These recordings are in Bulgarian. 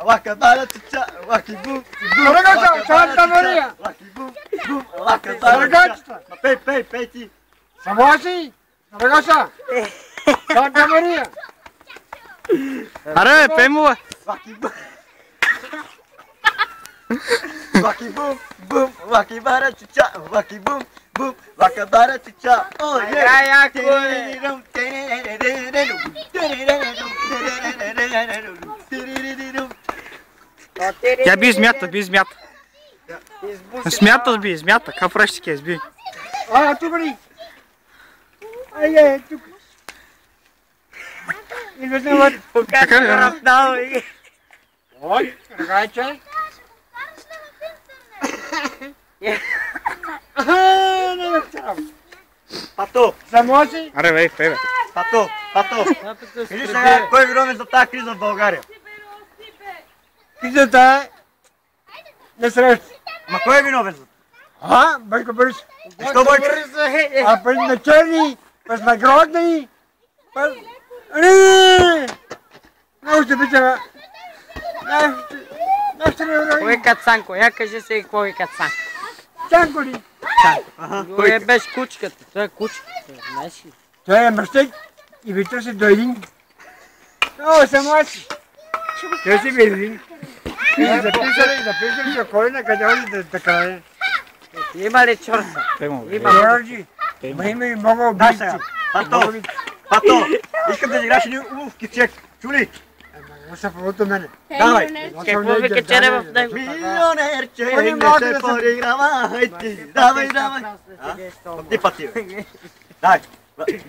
Wakabara ciuccia, waki boom, boom. Ragazza, Santa Maria! Waki boom, boom, wakabara ciuccia. Ma pei ti. Savosi? Ragazza! Santa Maria! Are, pe mua. Waki boom. Waki boom, boom, wakibara ciuccia, waki boom, boom, wakabara ciuccia. Oh yeah. Я би измята, би измята. Смята би, измята. Как правиш така изби? Тук ли? Айде, тук. И веднъж Така ли? Ой, рагайче. Не въртам. Пато, Само си? Аре, бей, бе. Пато. Виж сега, кой е виновен за тази криза в България? Кризата е насреща. Ма кой е виновен за това? Бойко Борис. Защо Бойко? А през на черни, през наградни, през... Много ще обичам. Нашите не враги. Кой е Кацанко? Я кажи се какво е Кацанко. Цанко ли? Кой е без кучката? Той е кучката. Знаеш ли? Той е мъщек и ви търси до един. О, само аз. Той си били. Записали за колена, къде ходи да крае. Има ли чорса? Има Жорджи. Ма има и много убийци. Пато, искам да играш един улов кичек. Чули? Муса от мене. Давай. Какво вика чере в него? Милионерче, не се подигравай ти. Давай. Ти пати, бе. Дай.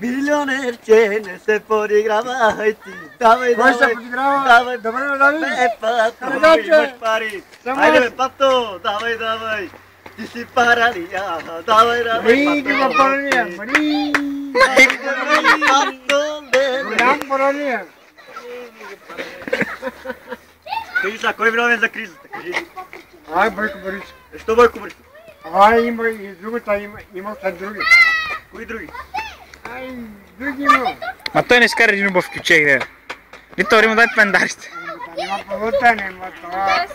Милионерче, не се подигравай ти. Давай. Кой се подиграва? Добре, давай. Пато, имаш пари. Айде, бе, Пато, давай. Ти си паралия. Давай, Мари, има паралия. Мари. Голям паралия. Кажи сега, кой е виновен за кризата? Кажи. Бойко Борис. Защо Бойко Борис? Има и другата, има са други. Кои други? Други има. Ма той не изкара един убав кючек, да. Витори му дай пендарите. Няма пълута, няма това.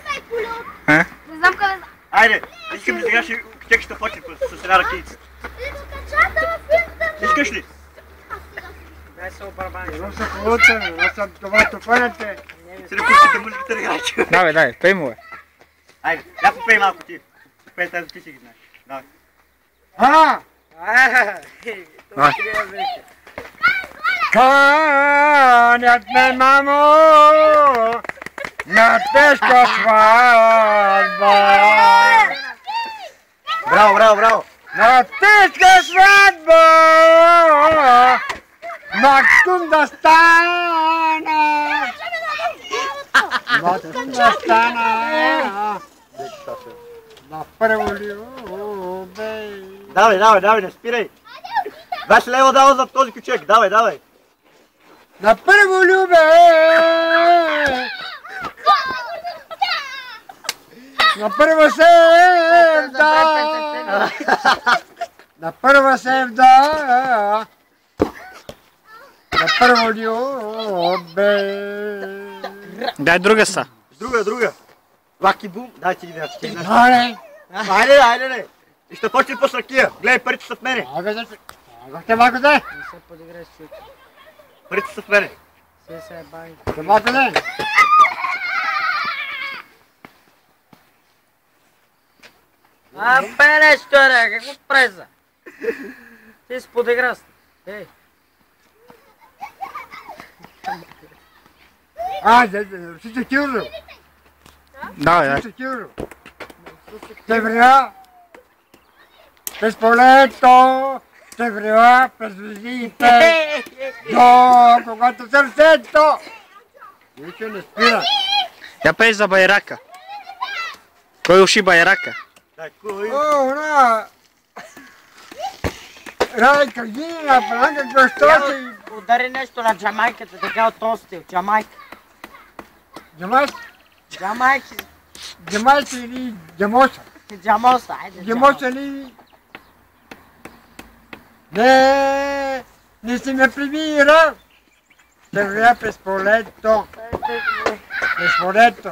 А? Не знам къде... Айде, искам да сега кючек ще почне с една ракийца. Искаш ли? Дай се обърбани. Едно са пълута, едно са това топаните. Си да пустите музиката да играчи. Давай, пей му, бе. Айде, я попей малко ти. Попей тази, ти си ги знаеш. Давай. Давай. Канят ме, мамо, на тежка сватба. Браво. На тежка сватба, мактум да стана. На първо любе. Давай, не спирай. 20 лева дава за този кючек, давай. На първо любе. На първа севда. На първо любе. Дай друга са. Друга. Лаки бум, дай ти ги да. Айде. Айде. И ще почне по ракия. Гледай, парите са в мене. Малко да. Не се подиграй с чуки. Парите са в мене. Се е бай. Малко да. Пеле, сторе, какво преза? Ти си подигра с... Ей. Сите кило. Давай. Севря. През полето. Севря, през визите. До когато сърцето. Ниче не спира. Я пей за байрака. Кой уши байрака? Райка, гина, пранка, какво си? Удари нещо на джамайката, така от този стил. Джамайка. Джамайка или джамоса? Джамоса, айде. Джамоса ли? Не си ме прибира. Севря през полето. Спорето.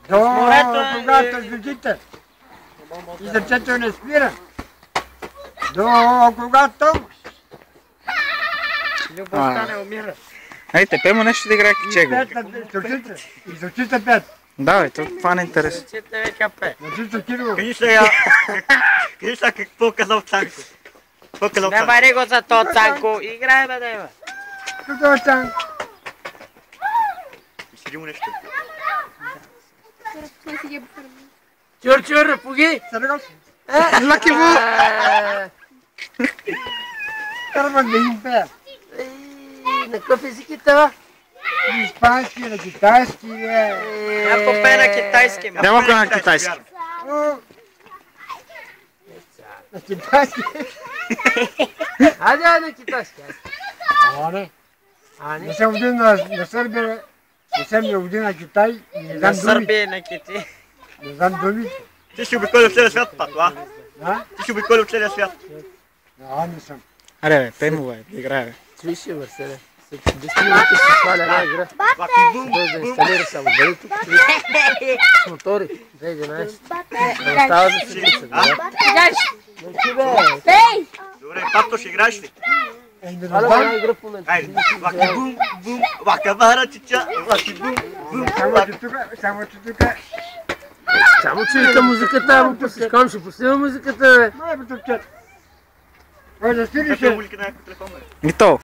До Спорето, когато звучите. И сърцето не спира. До когато Любовта не умира. Айде, пей му нещо да играе кичего. пет на сърците. И сърците пет. Давай, това не е интересно. Сърците века пе. Сърците Кирилов. Кажи сега, какво казал Цанко? Какво казал Не Цанко? бари го за то, Цанко. Играй, бе, да има. Тук е там. Сиди му нещо. Чур, пуги. Съргал си. Лаки Бу! Карман да им пея. На какъв език е това? На испански, на китайски. Я попе на китайски, ме. Няма го на китайски. О, на китайски. Хайде, на китайски. Не. А, Не не? съм роден на Сърбия. Не съм роден на Китай. И не На знам думите. Сърбия, на Кити. Не знам думите. Ти ще обиколи в целия свят, Пато, а? Да? Ти ще обиколи в целия свят. Не съм. Аре, бе, пей му, бе, играе, бе. Слушай, Василе. 10 минути ще сваля една игра. Ваки бум, Може да бум. инсталира само дали тук. С мотори. 2011. Остава за седмица. Добре, Пато, ще играеш ли? Не Ало, знам. една игра в момента. Айде, ваки бум, бум, вака бара чича, ваки бум, бум, Само че тук. Само че вика музиката, ама пустиш. Ком ще пустим музиката, бе. Май бе тук. Кой да свириш? Какъв мулики на някой телефон, бе? И то.